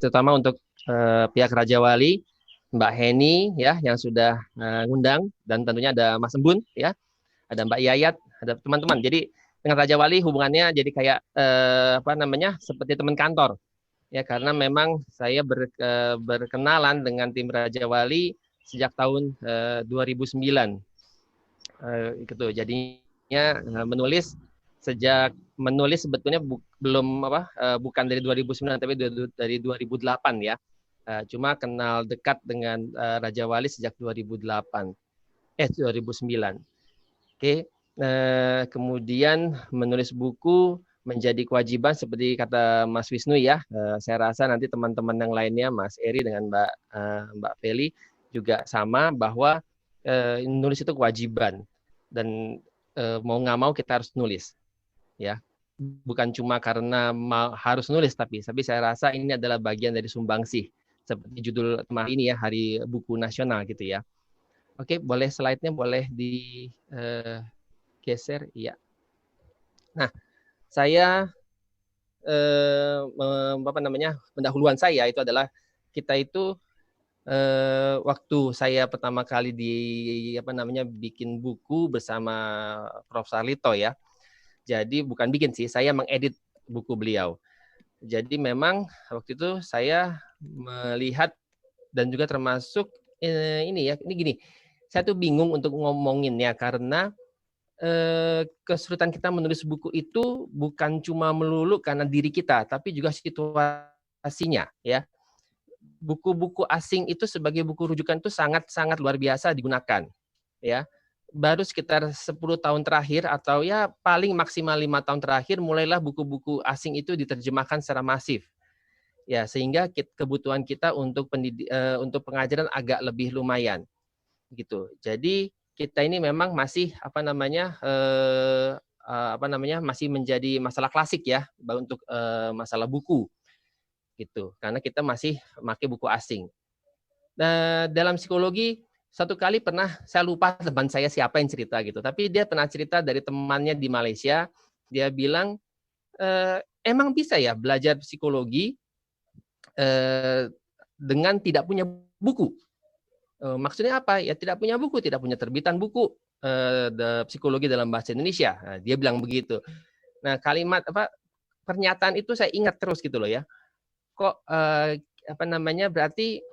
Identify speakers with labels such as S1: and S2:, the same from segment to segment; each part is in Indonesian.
S1: terutama untuk pihak Raja Wali, Mbak Heni ya yang sudah ngundang, dan tentunya ada Mas Embun ya, ada Mbak Yayat, ada teman-teman. Jadi dengan Raja Wali hubungannya jadi kayak apa namanya seperti teman kantor ya, karena memang saya berkenalan dengan tim Raja Wali sejak tahun 2009 gitu. Jadinya menulis sebetulnya belum apa bukan dari 2009 tapi dari 2008 ya. Cuma kenal dekat dengan Raja Wali sejak 2008 2009. Oke. Kemudian menulis buku menjadi kewajiban seperti kata Mas Wisnu ya. Saya rasa nanti teman-teman yang lainnya, Mas Eri dengan Mbak Feli juga sama, bahwa nulis itu kewajiban, dan mau nggak mau kita harus nulis ya. Bukan cuma karena harus nulis, tapi saya rasa ini adalah bagian dari sumbangsih, seperti judul tema ini ya, Hari Buku Nasional gitu ya. Oke, boleh slide-nya boleh digeser ya. Nah, saya apa namanya, pendahuluan saya itu adalah kita itu waktu saya pertama kali apa namanya bikin buku bersama Prof. Sarlito ya. Jadi bukan bikin sih, saya mengedit buku beliau. Jadi memang waktu itu saya melihat, dan juga termasuk ini ya, ini gini, saya tuh bingung untuk ngomonginnya karena kesulitan kita menulis buku itu bukan cuma melulu karena diri kita, tapi juga situasinya ya. Buku-buku asing itu sebagai buku rujukan itu sangat-sangat luar biasa digunakan ya. Baru sekitar 10 tahun terakhir atau ya paling maksimal 5 tahun terakhir mulailah buku-buku asing itu diterjemahkan secara masif. Ya, sehingga kebutuhan kita untuk untuk pengajaran agak lebih lumayan gitu. Jadi kita ini memang masih apa namanya masih menjadi masalah klasik ya untuk masalah buku gitu, karena kita masih pakai buku asing. Nah, dalam psikologi satu kali pernah, saya lupa teman saya siapa yang cerita gitu, tapi dia pernah cerita dari temannya di Malaysia. Dia bilang emang bisa ya belajar psikologi dengan tidak punya buku. Maksudnya apa? Ya tidak punya buku, tidak punya terbitan buku psikologi dalam bahasa Indonesia. Nah, dia bilang begitu. Nah, kalimat pernyataan itu saya ingat terus gitu loh ya. Kok apa namanya, berarti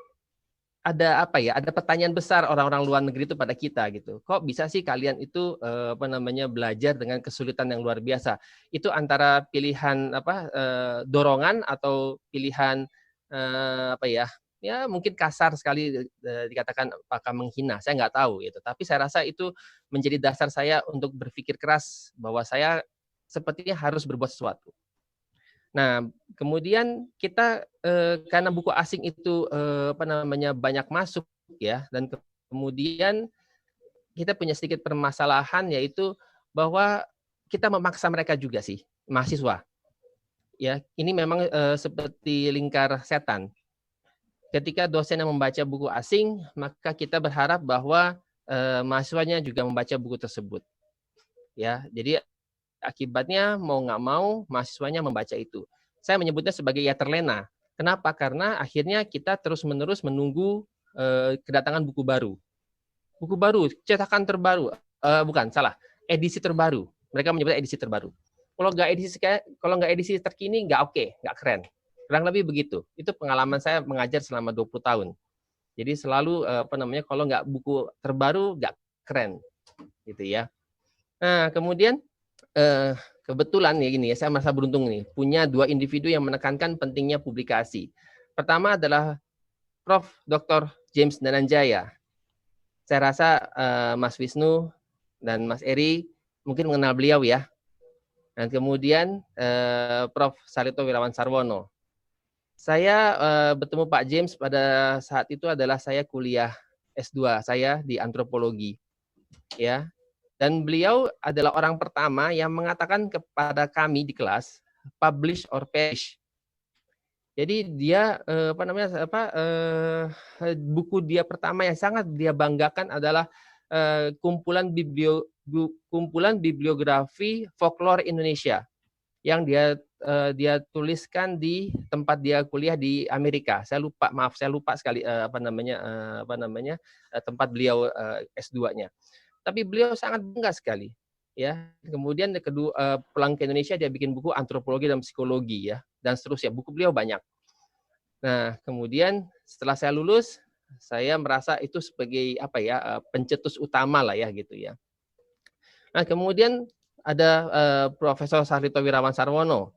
S1: ada apa ya? Ada pertanyaan besar orang-orang luar negeri itu pada kita gitu. Kok bisa sih kalian itu apa namanya belajar dengan kesulitan yang luar biasa? Itu antara pilihan dorongan atau pilihan apa ya? Ya mungkin kasar sekali dikatakan apakah menghina, saya nggak tahu gitu. Tapi saya rasa itu menjadi dasar saya untuk berpikir keras bahwa saya sepertinya harus berbuat sesuatu. Nah, kemudian kita karena buku asing itu apa namanya banyak masuk ya, dan kemudian kita punya sedikit permasalahan, yaitu bahwa kita memaksa mereka juga sih, mahasiswa. Ya, ini memang seperti lingkar setan. Ketika dosen yang membaca buku asing, maka kita berharap bahwa mahasiswanya juga membaca buku tersebut. Ya, jadi akibatnya mau nggak mau mahasiswanya membaca itu. Saya menyebutnya sebagai ya terlena. Kenapa? Karena akhirnya kita terus-menerus menunggu kedatangan buku baru. Buku baru, cetakan terbaru, bukan salah, edisi terbaru. Mereka menyebutnya edisi terbaru. Kalau nggak edisi terkini nggak oke, nggak keren. Kurang lebih begitu. Itu pengalaman saya mengajar selama 20 tahun. Jadi selalu apa namanya, kalau nggak buku terbaru nggak keren, gitu ya. Nah, kemudian kebetulan ya gini ya, saya merasa beruntung nih, punya 2 individu yang menekankan pentingnya publikasi. Pertama adalah Prof. Dr. James Dananjaya. Saya rasa Mas Wisnu dan Mas Eri mungkin mengenal beliau ya. Dan kemudian Prof. Sarlito Wirawan Sarwono. Saya bertemu Pak James pada saat itu adalah saya kuliah S2 saya di antropologi. Ya, dan beliau adalah orang pertama yang mengatakan kepada kami di kelas, publish or perish. Jadi dia buku dia pertama yang sangat dia banggakan adalah kumpulan bibliografi folklore Indonesia. yang dia tuliskan di tempat dia kuliah di Amerika. Saya lupa sekali tempat beliau S2-nya. Tapi beliau sangat bangga sekali, ya. Kemudian kedua pulang ke Indonesia dia bikin buku antropologi dan psikologi, ya, dan seterusnya. Buku beliau banyak. Nah, kemudian setelah saya lulus, saya merasa itu sebagai pencetus utama lah ya gitu ya. Nah, kemudian ada Profesor Sarlito Wirawan Sarwono.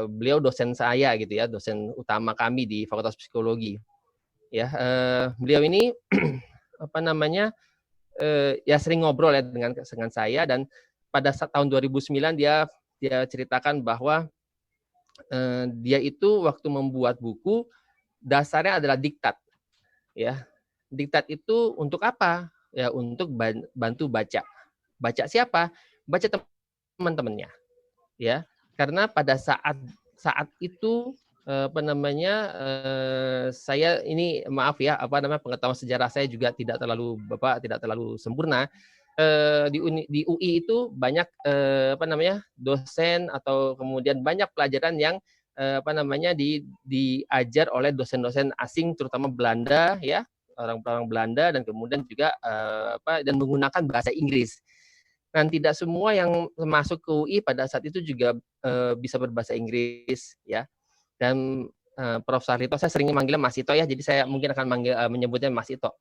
S1: Beliau dosen saya gitu ya, dosen utama kami di Fakultas Psikologi. Ya, beliau ini ya sering ngobrol ya dengan saya, dan pada tahun 2009 dia ceritakan bahwa dia itu waktu membuat buku dasarnya adalah diktat, ya. Diktat itu untuk apa? Ya untuk bantu baca. Baca siapa? Baca teman-temannya, ya. Karena pada saat itu saya ini maaf ya, pengetahuan sejarah saya juga tidak terlalu sempurna. Di UI itu banyak dosen atau kemudian banyak pelajaran yang diajar oleh dosen-dosen asing, terutama Belanda ya, orang-orang Belanda, dan kemudian juga dan menggunakan bahasa Inggris. Dan tidak semua yang masuk ke UI pada saat itu juga bisa berbahasa Inggris ya. Dan Prof. Sarlito, saya sering manggilnya Mas Ito ya, jadi saya mungkin akan menyebutnya Mas Ito.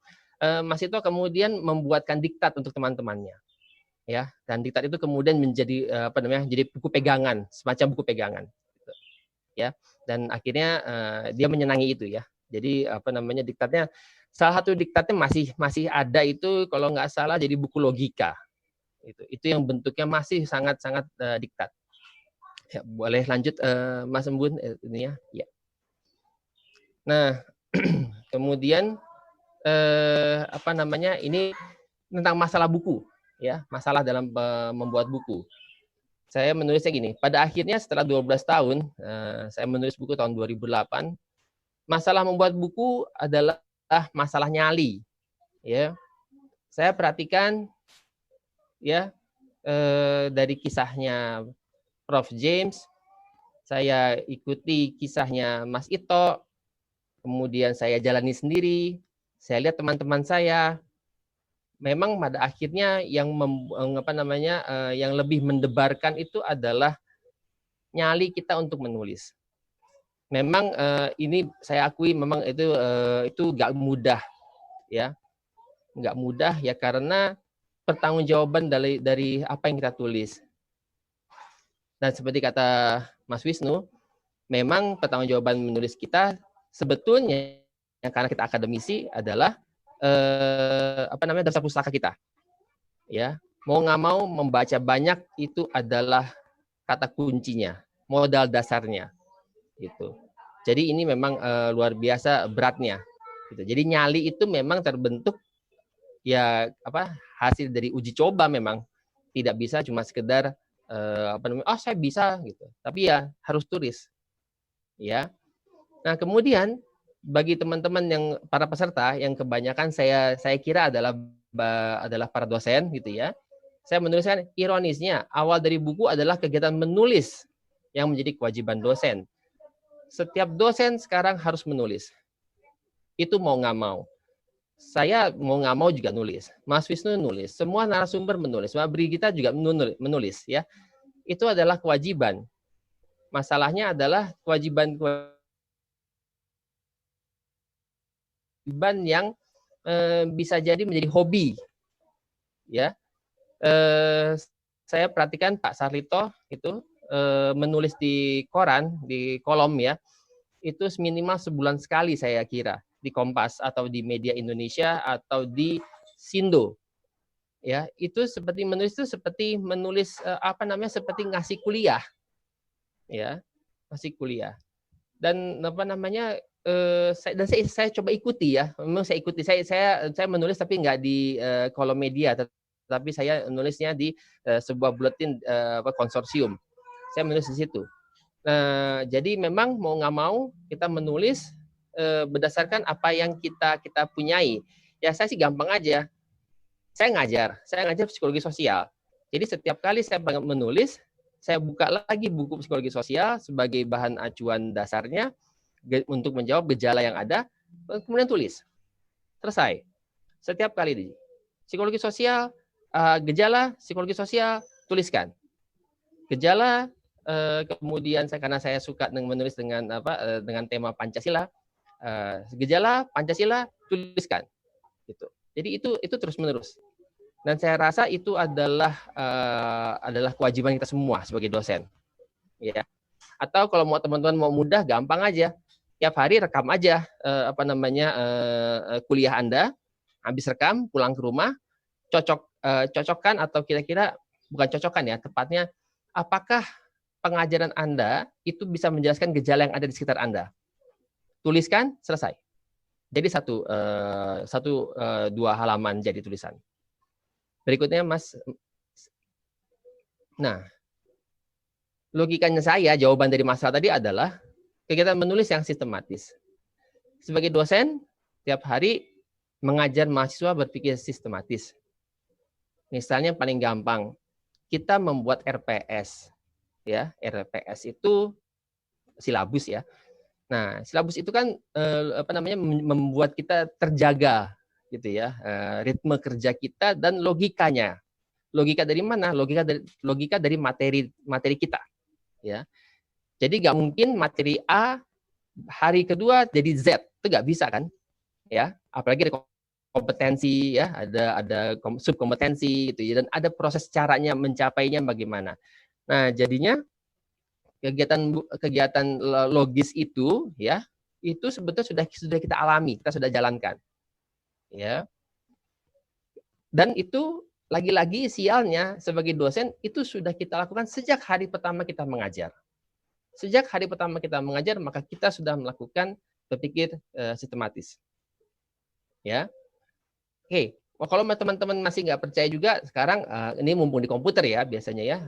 S1: Mas Ito kemudian membuatkan diktat untuk teman-temannya, ya. Dan diktat itu kemudian menjadi jadi buku pegangan, semacam buku pegangan, gitu, ya. Dan akhirnya dia menyenangi itu ya. Jadi diktatnya, salah satu diktatnya masih ada itu kalau nggak salah jadi buku logika. Itu yang bentuknya masih sangat-sangat diktat. Ya, boleh lanjut Mas Embun ini ya. Ya. Nah, kemudian ini tentang masalah buku ya, masalah dalam membuat buku. Saya menulisnya gini, pada akhirnya setelah 12 tahun saya menulis buku tahun 2008. Masalah membuat buku adalah masalah nyali, ya. Saya perhatikan ya dari kisahnya Prof. James, saya ikuti kisahnya Mas Ito, kemudian saya jalani sendiri, saya lihat teman-teman saya, memang pada akhirnya yang yang lebih mendebarkan itu adalah nyali kita untuk menulis. Memang ini saya akui memang itu nggak mudah ya, nggak mudah ya, karena pertanggungjawaban dari apa yang kita tulis. Dan seperti kata Mas Wisnu, memang pertanggungjawaban menulis kita sebetulnya karena kita akademisi adalah dasar pustaka kita. Ya, mau nggak mau membaca banyak itu adalah kata kuncinya, modal dasarnya. Gitu. Jadi ini memang luar biasa beratnya. Gitu. Jadi nyali itu memang terbentuk ya hasil dari uji coba, memang tidak bisa cuma sekedar saya bisa gitu, tapi ya harus tulis ya. Nah, kemudian bagi teman-teman yang para peserta yang kebanyakan saya kira adalah para dosen gitu ya, saya menuliskan, ironisnya awal dari buku adalah kegiatan menulis yang menjadi kewajiban dosen. Setiap dosen sekarang harus menulis, itu mau nggak mau. Saya mau nggak mau juga nulis, Mas Wisnu nulis, semua narasumber menulis, Mbak Brigita juga menulis ya. Itu adalah kewajiban. Masalahnya adalah kewajiban yang bisa jadi menjadi hobi. Ya, saya perhatikan Pak Sarlito itu menulis di koran, di kolom ya, itu minimal sebulan sekali saya kira, di Kompas atau di Media Indonesia atau di Sindo. Ya, itu seperti menulis seperti ngasih kuliah. Ya, ngasih kuliah. Dan saya coba ikuti ya. Memang saya ikuti. Saya menulis tapi nggak di kolom media, tapi saya nulisnya di sebuah buletin konsorsium. Saya menulis di situ. Jadi memang mau nggak mau kita menulis berdasarkan apa yang kita punyai. Ya saya sih gampang aja. Saya ngajar psikologi sosial. Jadi setiap kali saya menulis, saya buka lagi buku psikologi sosial sebagai bahan acuan dasarnya untuk menjawab gejala yang ada, kemudian tulis. Selesai. Setiap kali di psikologi sosial, gejala psikologi sosial, tuliskan. Gejala, kemudian karena saya suka menulis dengan dengan tema Pancasila, gejala Pancasila, tuliskan. Gitu. Jadi itu terus menerus. Dan saya rasa itu adalah kewajiban kita semua sebagai dosen. Ya. Atau kalau mau teman-teman mau mudah, gampang aja. Tiap hari rekam aja kuliah Anda, habis rekam pulang ke rumah, cocokkan atau kira-kira bukan cocokkan ya, tepatnya apakah pengajaran Anda itu bisa menjelaskan gejala yang ada di sekitar Anda. Tuliskan, selesai. Jadi dua halaman jadi tulisan. Berikutnya, Mas. Nah, logikanya saya, jawaban dari masalah tadi adalah kegiatan menulis yang sistematis. Sebagai dosen, tiap hari mengajar mahasiswa berpikir sistematis. Misalnya paling gampang, kita membuat RPS. Ya, RPS itu silabus ya. Nah, silabus itu kan membuat kita terjaga gitu ya, ritme kerja kita dan logikanya. Logika dari mana? Logika dari materi kita, ya. Jadi nggak mungkin materi A hari kedua jadi Z, itu nggak bisa kan, ya. Apalagi ada kompetensi ya, ada subkompetensi gitu ya, dan ada proses caranya mencapainya bagaimana. Nah, jadinya kegiatan logis itu ya, itu sebetulnya sudah kita alami, kita sudah jalankan. Ya. Dan itu lagi-lagi sialnya sebagai dosen itu sudah kita lakukan sejak hari pertama kita mengajar. Sejak hari pertama kita mengajar, maka kita sudah melakukan berpikir sistematis. Ya. Oke, kalau teman-teman masih nggak percaya juga, sekarang ini mumpung di komputer ya biasanya ya,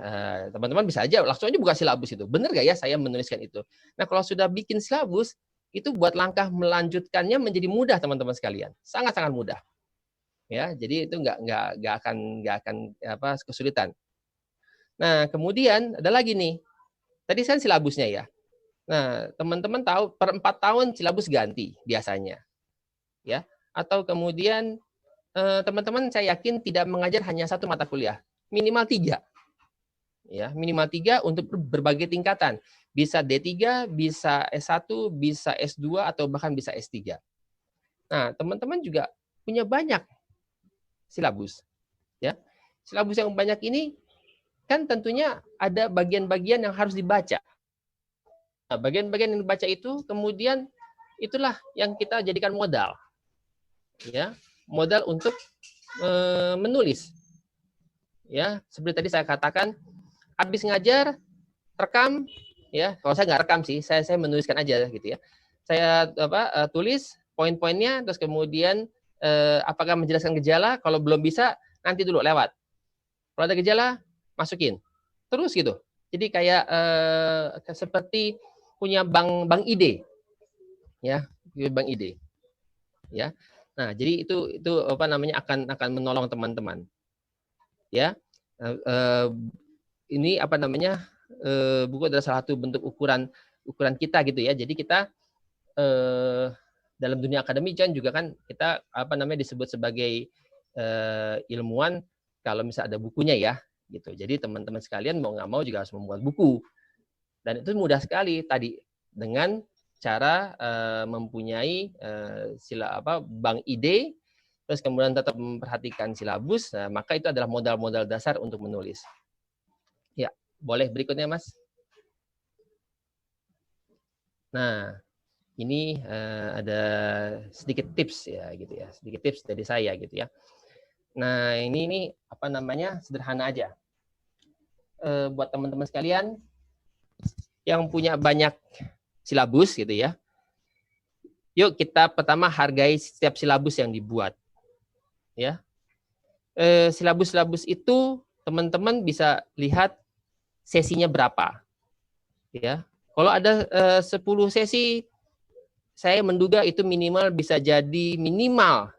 S1: teman-teman bisa aja langsung aja buka silabus itu. Benar nggak ya saya menuliskan itu? Nah, kalau sudah bikin silabus, itu buat langkah melanjutkannya menjadi mudah teman-teman sekalian, sangat-sangat mudah. Ya, jadi itu nggak akan kesulitan. Nah, kemudian ada lagi nih. Tadi kan silabusnya ya. Nah, teman-teman tahu per 4 tahun silabus ganti biasanya. Ya. Atau kemudian teman-teman saya yakin tidak mengajar hanya satu mata kuliah, minimal 3. Ya, minimal 3 untuk berbagai tingkatan. Bisa D3, bisa S1, bisa S2 atau bahkan bisa S3. Nah, teman-teman juga punya banyak silabus. Ya. Silabus yang banyak ini kan tentunya ada bagian-bagian yang harus dibaca. Nah, bagian-bagian yang dibaca itu kemudian itulah yang kita jadikan modal. Ya, modal untuk menulis. Ya, seperti tadi saya katakan, habis ngajar, rekam, ya. Kalau saya nggak rekam sih, saya menuliskan aja gitu ya. Saya tulis poin-poinnya, terus kemudian apakah menjelaskan gejala, kalau belum bisa nanti dulu lewat. Kalau ada gejala, masukin. Terus gitu. Jadi kayak seperti punya bank ide. Ya, bank ide. Ya. Nah, jadi itu akan menolong teman-teman. Ya. Ini buku adalah salah satu bentuk ukuran kita gitu ya. Jadi kita dalam dunia akademik juga kan kita disebut sebagai ilmuwan kalau misalnya ada bukunya ya gitu. Jadi teman-teman sekalian mau nggak mau juga harus membuat buku. Dan itu mudah sekali tadi dengan cara mempunyai bank ide, terus kemudian tetap memperhatikan silabus, maka itu adalah modal-modal dasar untuk menulis. Ya, boleh berikutnya, Mas. Nah, ini ada sedikit tips ya gitu ya, sedikit tips dari saya gitu ya. Nah, ini sederhana aja. Buat teman-teman sekalian yang punya banyak silabus gitu ya. Yuk kita pertama hargai setiap silabus yang dibuat. Ya. Silabus-silabus itu teman-teman bisa lihat sesinya berapa. Ya. Kalau ada 10 sesi, saya menduga itu minimal bisa jadi minimal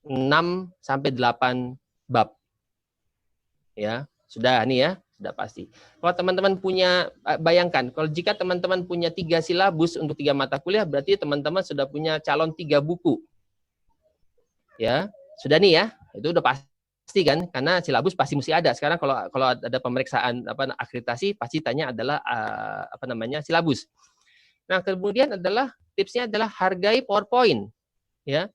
S1: 6 sampai 8 bab. Ya, sudah nih ya. sudah pasti. Kalau teman-teman punya, bayangkan, kalau jika teman-teman punya 3 silabus untuk 3 mata kuliah, berarti teman-teman sudah punya calon 3 buku. Ya, sudah nih ya, itu udah pasti kan, karena silabus pasti mesti ada. Sekarang kalau ada pemeriksaan akreditasi, pasti tanya adalah silabus. Nah, kemudian adalah tipsnya adalah hargai PowerPoint, ya.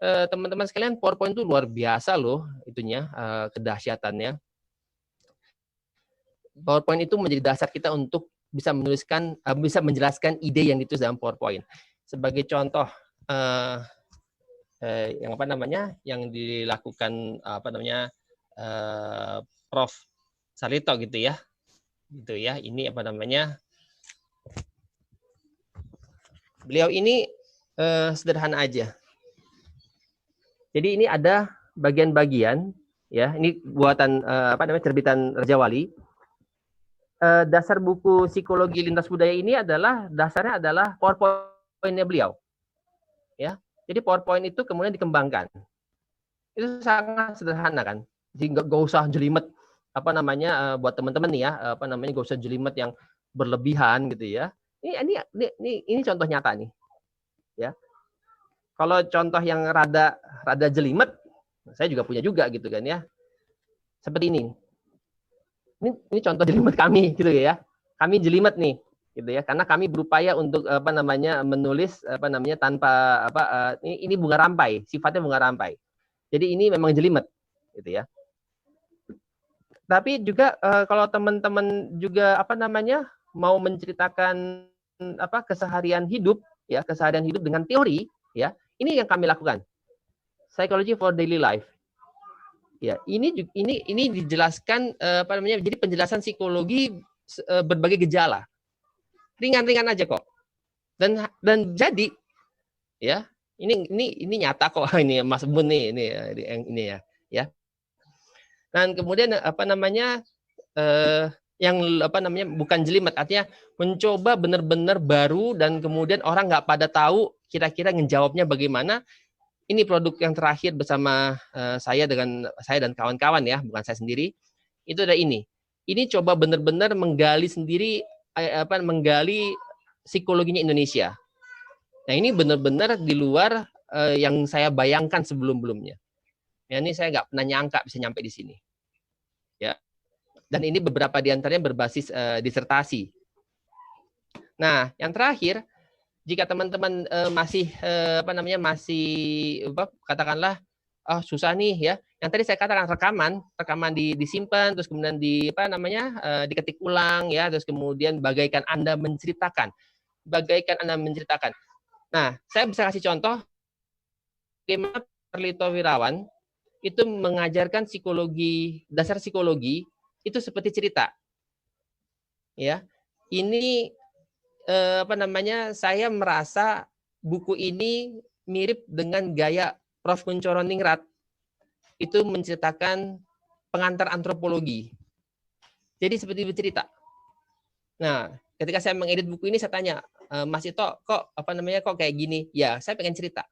S1: Teman-teman sekalian, PowerPoint itu luar biasa loh itunya, kedahsyatannya. PowerPoint itu menjadi dasar kita untuk bisa menuliskan, bisa menjelaskan ide yang ditulis dalam PowerPoint. Sebagai contoh, yang dilakukan Prof. Sarlito gitu ya. Ini beliau ini sederhana aja. Jadi ini ada bagian-bagian ya, ini buatan terbitan Raja Wali. Dasar buku psikologi lintas budaya ini dasarnya adalah PowerPoint-nya beliau. Ya. Jadi PowerPoint itu kemudian dikembangkan. Itu sangat sederhana kan. Jadi nggak usah jelimet buat teman-teman nih ya, nggak usah jelimet yang berlebihan gitu ya. Ini contoh nyata nih. Ya. Kalau contoh yang rada jelimet, saya juga punya juga gitu kan ya. Seperti ini. Ini contoh jelimet kami gitu ya. Kami jelimet nih gitu ya, karena kami berupaya untuk menulis tanpa ini bunga rampai, sifatnya bunga rampai. Jadi ini memang jelimet gitu ya. Tapi juga kalau teman-teman juga mau menceritakan keseharian hidup ya, keseharian hidup dengan teori ya, ini yang kami lakukan. Psychology for daily life. Ya, ini dijelaskan jadi penjelasan psikologi berbagai gejala. Ringan-ringan aja kok. Dan jadi ya, ini nyata kok ini Mas Bun nih ini ya. Dan kemudian yang bukan jelimet, artinya mencoba benar-benar baru dan kemudian orang nggak pada tahu kira-kira ngejawabnya bagaimana. Ini produk yang terakhir bersama saya dan kawan-kawan ya, bukan saya sendiri. Itu ada ini. Ini coba benar-benar menggali sendiri menggali psikologinya Indonesia. Nah, ini benar-benar di luar yang saya bayangkan sebelum-belumnya. Ya, ini saya nggak pernah nyangka bisa nyampe di sini. Ya. Dan ini beberapa di antaranya berbasis disertasi. Nah, yang terakhir, jika teman-teman masih katakanlah susah nih ya. Yang tadi saya katakan rekaman disimpan, terus kemudian diketik ulang ya, terus kemudian bagaikan Anda menceritakan. Nah, saya bisa kasih contoh bagaimana Sarlito Wirawan itu mengajarkan dasar psikologi itu seperti cerita. Ya. Ini saya merasa buku ini mirip dengan gaya Prof. Kunchoro Ningrat. Itu menceritakan pengantar antropologi. Jadi seperti bercerita. Nah, ketika saya mengedit buku ini, saya tanya, Mas Ito, kok kayak gini? Ya, saya pengen cerita.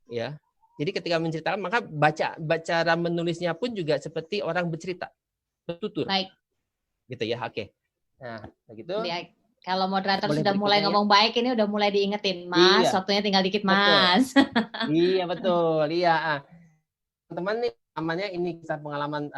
S1: Ya. Jadi ketika menceritakan, maka cara menulisnya pun juga seperti orang bercerita, bertutur.
S2: Baik.
S1: Gitu ya, oke. Nah, begitu.
S2: Baik. Kalau moderator sudah mulai ngomong baik, ini udah mulai diingetin, Mas. Iya. Waktunya tinggal dikit, Mas.
S1: Betul. Iya, betul. Iya. Teman-teman nih, namanya ini kisah pengalaman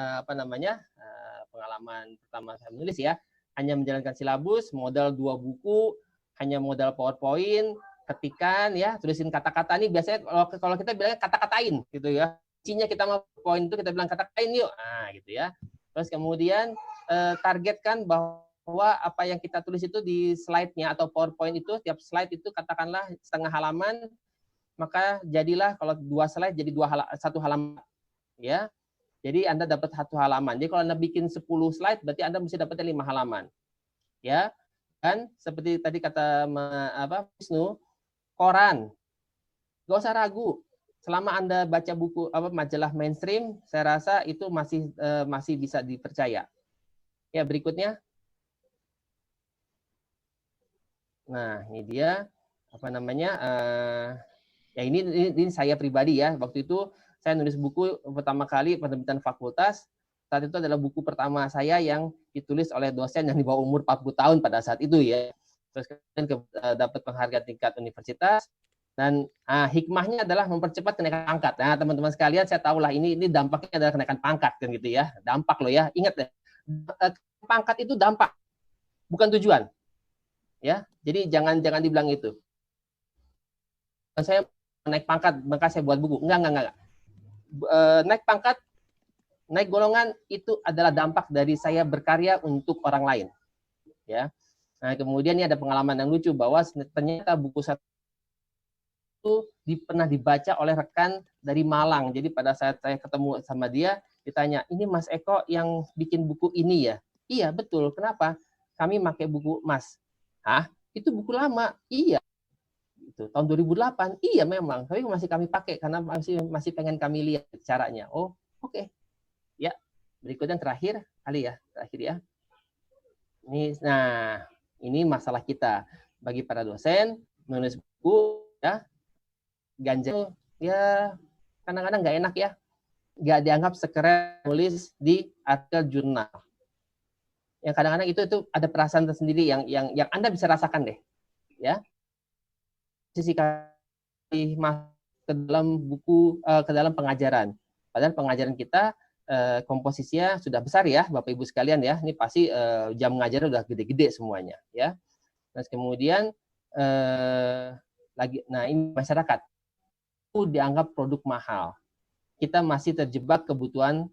S1: pengalaman pertama saya menulis ya. Hanya menjalankan silabus, modal 2 buku, hanya modal PowerPoint, ketikan ya, tulisin kata-kata nih biasanya kalau kita bilangnya kata-katain gitu ya. Isinya kita mau poin itu kita bilang kata-katain yuk. Nah, gitu ya. Terus kemudian targetkan bahwa apa yang kita tulis itu di slide-nya atau PowerPoint itu, tiap slide itu katakanlah setengah halaman, maka jadilah kalau 2 slide jadi 1 halaman. Ya. Jadi Anda dapat 1 halaman. Jadi kalau Anda bikin 10 slide, berarti Anda mesti dapatnya 5 halaman. Ya. Dan seperti tadi kata Wisnu, koran. Nggak usah ragu. Selama Anda baca buku majalah mainstream, saya rasa itu masih bisa dipercaya. Ya, berikutnya. Nah, ini dia ya ini saya pribadi ya. Waktu itu saya nulis buku pertama kali penerbitan fakultas, saat itu adalah buku pertama saya yang ditulis oleh dosen yang di bawah umur 40 tahun pada saat itu ya. Terus kemudian dapat penghargaan tingkat universitas, dan hikmahnya adalah mempercepat kenaikan pangkat. Nah, teman-teman sekalian, saya tahulah ini dampaknya adalah kenaikan pangkat kan gitu ya. Dampak loh ya. Ingat deh, pangkat itu dampak, bukan tujuan. Ya. Jadi jangan dibilang itu. Saya naik pangkat, maka saya buat buku. Enggak. Naik pangkat, naik golongan itu adalah dampak dari saya berkarya untuk orang lain. Ya. Nah, kemudian ini ada pengalaman yang lucu bahwa ternyata buku satu itu pernah dibaca oleh rekan dari Malang. Jadi pada saat saya ketemu sama dia, ditanya, ini Mas Eko yang bikin buku ini ya? Iya, betul. Kenapa? Kami pakai buku Mas. Hah? Itu buku lama? Iya. Itu tahun 2008. Iya memang. Tapi masih kami pakai karena masih pengen kami lihat caranya. Oh, oke. Ya. Berikutnya terakhir kali ya. Terakhir ya. Ini masalah kita bagi para dosen menulis buku ya. Ganjil ya kadang-kadang nggak enak ya, nggak dianggap sekeren nulis di artikel jurnal. Yang kadang-kadang itu ada perasaan tersendiri yang Anda bisa rasakan deh, ya. Sisi ke dalam buku, ke dalam pengajaran. Padahal pengajaran kita komposisinya sudah besar ya, Bapak Ibu sekalian ya. Ini pasti jam mengajar udah gede-gede semuanya, ya. Terus kemudian ini masyarakat dianggap produk mahal. Kita masih terjebak kebutuhan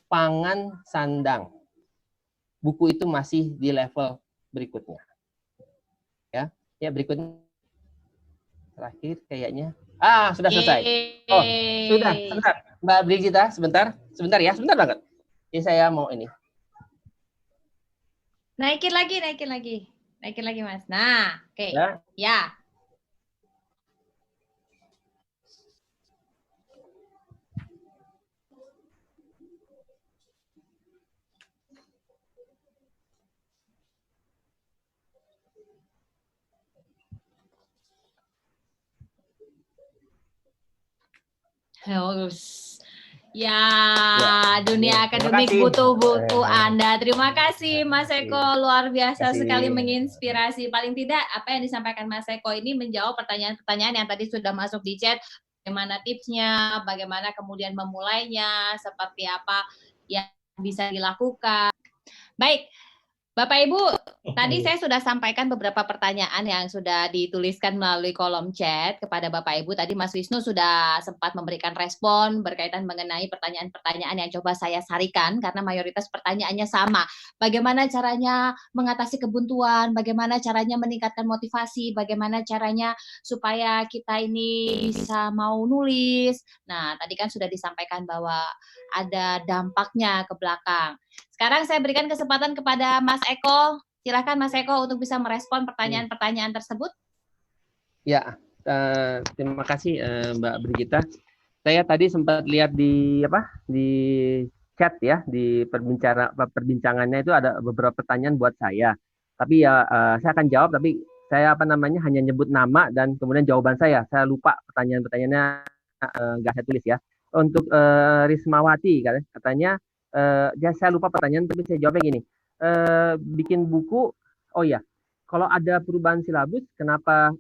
S1: pangan sandang. Buku itu masih di level berikutnya. Ya berikutnya. Terakhir kayaknya. Sudah selesai. Oh, sudah. Sebentar. Mbak Brigita, sebentar ya, sebentar banget. Ini saya mau ini.
S2: Naikin lagi Mas. Nah, oke. Ya. Ya, dunia akademik butuh buku Anda. Terima kasih Mas Eko, luar biasa sekali menginspirasi. Paling tidak apa yang disampaikan Mas Eko ini menjawab pertanyaan-pertanyaan yang tadi sudah masuk di chat. Bagaimana tipsnya, bagaimana kemudian memulainya, seperti apa yang bisa dilakukan. Baik. Bapak Ibu, tadi saya sudah sampaikan beberapa pertanyaan yang sudah dituliskan melalui kolom chat kepada Bapak Ibu. Tadi Mas Wisnu sudah sempat memberikan respon berkaitan mengenai pertanyaan-pertanyaan yang coba saya sarikan karena mayoritas pertanyaannya sama. Bagaimana caranya mengatasi kebuntuan, bagaimana caranya meningkatkan motivasi, bagaimana caranya supaya kita ini bisa mau nulis. Nah, tadi kan sudah disampaikan bahwa ada dampaknya ke belakang. Sekarang saya berikan kesempatan kepada Mas Eko. Silakan Mas Eko untuk bisa merespon pertanyaan-pertanyaan tersebut.
S1: Ya, terima kasih Mbak Brigita. Saya tadi sempat lihat di chat ya, di perbincangannya itu ada beberapa pertanyaan buat saya. Tapi ya saya akan jawab, tapi saya hanya nyebut nama dan kemudian jawaban saya. Saya lupa pertanyaan-pertanyaannya nggak saya tulis ya. Untuk Rismawati katanya saya lupa pertanyaan, tapi saya jawabnya gini. Bikin buku, oh ya, kalau ada perubahan silabus,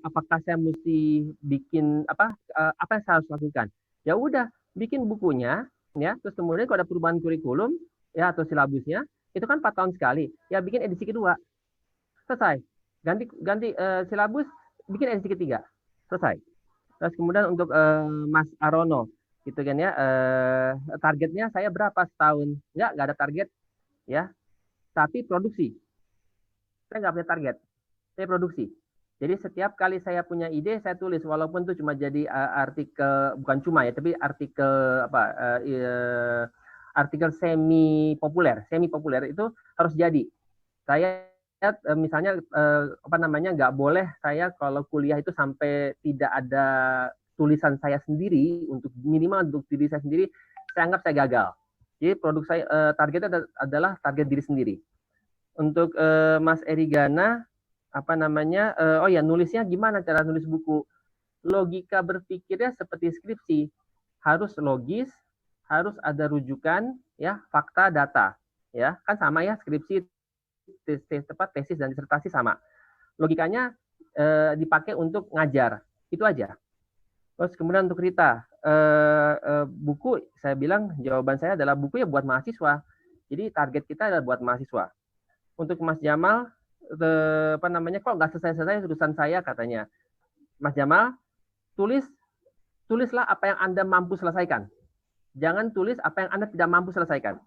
S1: apakah saya mesti bikin apa yang saya harus lakukan? Ya udah, bikin bukunya, ya. Terus kemudian kalau ada perubahan kurikulum, ya atau silabusnya, itu kan 4 tahun sekali. Ya bikin edisi kedua, selesai. Ganti silabus, bikin edisi ketiga, selesai. Terus kemudian untuk Mas Arono, gitu kan ya, targetnya saya berapa setahun? Nggak ada target, ya. Tapi produksi. Saya nggak punya target, saya produksi. Jadi setiap kali saya punya ide, saya tulis, walaupun itu cuma jadi artikel, bukan cuma ya, tapi artikel semi populer itu harus jadi. Saya misalnya nggak boleh saya kalau kuliah itu sampai tidak ada tulisan saya sendiri, minimal untuk diri saya sendiri, saya anggap saya gagal. Jadi produk saya targetnya adalah target diri sendiri. Untuk Mas Erigana, nulisnya gimana cara nulis buku? Logika berpikirnya seperti skripsi, harus logis, harus ada rujukan, ya, fakta, data, ya, kan sama ya, skripsi, tesis dan disertasi sama. Logikanya dipakai untuk ngajar, itu aja. Terus kemudian untuk Rita, buku, saya bilang jawaban saya adalah buku ya buat mahasiswa. Jadi target kita adalah buat mahasiswa. Untuk Mas Jamal, apa namanya, kok nggak selesai-selesai urusan saya katanya. Mas Jamal, tulislah apa yang Anda mampu selesaikan. Jangan tulis apa yang Anda tidak mampu selesaikan.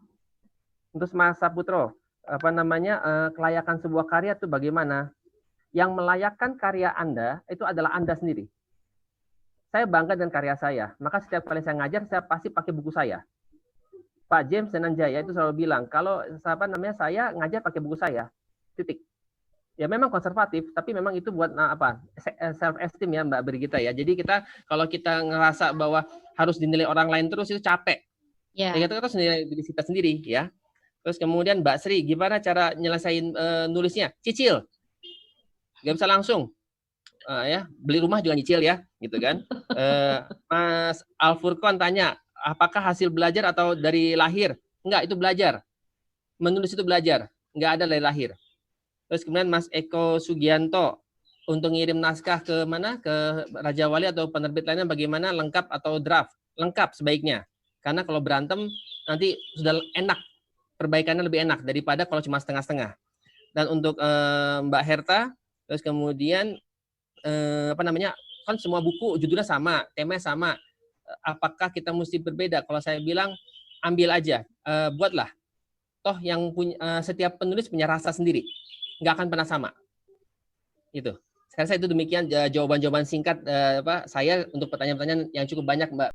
S1: Untuk Mas Saputro, apa namanya, kelayakan sebuah karya itu bagaimana? Yang melayakkan karya Anda itu adalah Anda sendiri. Saya bangga dengan karya saya, maka setiap kali saya ngajar, saya pasti pakai buku saya. Pak James Dananjaya itu selalu bilang, kalau apa namanya, saya ngajar pakai buku saya, titik. Ya memang konservatif, tapi memang itu buat apa, self esteem ya Mbak Brigita ya. Jadi kita kalau kita ngerasa bahwa harus dinilai orang lain terus, itu capek. Ya kita harus nilai diri kita sendiri ya. Terus kemudian Mbak Sri, gimana cara nyelesain nulisnya? Cicil, nggak bisa langsung. Ya, beli rumah juga nyicil ya, gitu kan. Mas Alfurkon tanya, apakah hasil belajar atau dari lahir? Enggak, itu belajar. Menulis itu belajar, enggak ada dari lahir. Terus kemudian Mas Eko Sugianto, untuk ngirim naskah ke mana? Ke Raja Wali atau penerbit lainnya bagaimana, lengkap atau draft? Lengkap sebaiknya. Karena kalau berantem nanti sudah enak, perbaikannya lebih enak daripada kalau cuma setengah-setengah. Dan untuk Mbak Herta, terus kemudian apa namanya, kan semua buku judulnya sama, temanya sama. Apakah kita mesti berbeda? Kalau saya bilang ambil aja, buatlah. Toh yang punya setiap penulis punya rasa sendiri, nggak akan pernah sama. Itu. Saya rasa itu demikian jawaban-jawaban singkat saya untuk pertanyaan-pertanyaan yang cukup banyak, Mbak.